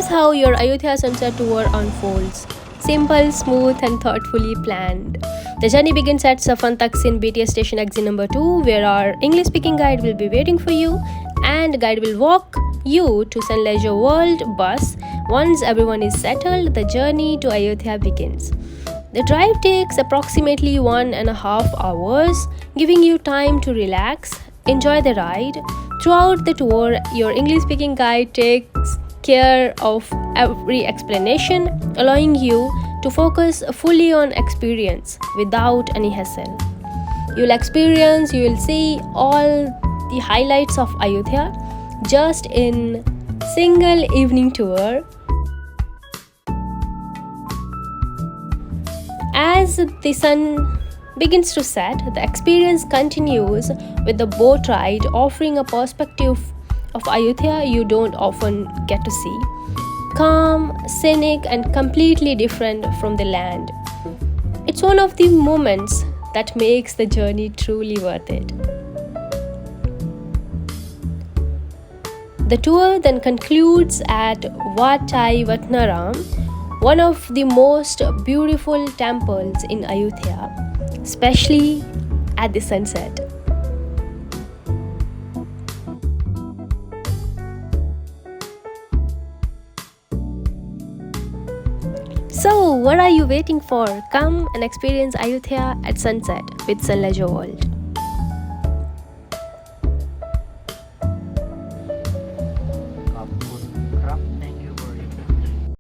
Here's how your Ayutthaya sunset tour unfolds. Simple, smooth, and thoughtfully planned. The journey begins at Safan Taksin BTS station exit number 2, where our English speaking guide will be waiting for you, and the guide will walk you to Sun Leisure World bus. Once everyone is settled, the journey to Ayutthaya begins. The drive takes approximately 1.5 hours, giving you time to relax, enjoy the ride. Throughout the tour, your English speaking guide takes care of every explanation, allowing you to focus fully on experience without any hassle. You will see all the highlights of Ayutthaya just in single evening tour. As the sun begins to set, the experience continues with the boat ride, offering a perspective of Ayutthaya you don't often get to see. Calm, scenic, and completely different from the land. It's one of the moments that makes the journey truly worth it. The tour then concludes at Wat Chaiwatthanaram, one of the most beautiful temples in Ayutthaya, especially at the sunset. So, what are you waiting for? Come and experience Ayutthaya at sunset with Sun Leisure World.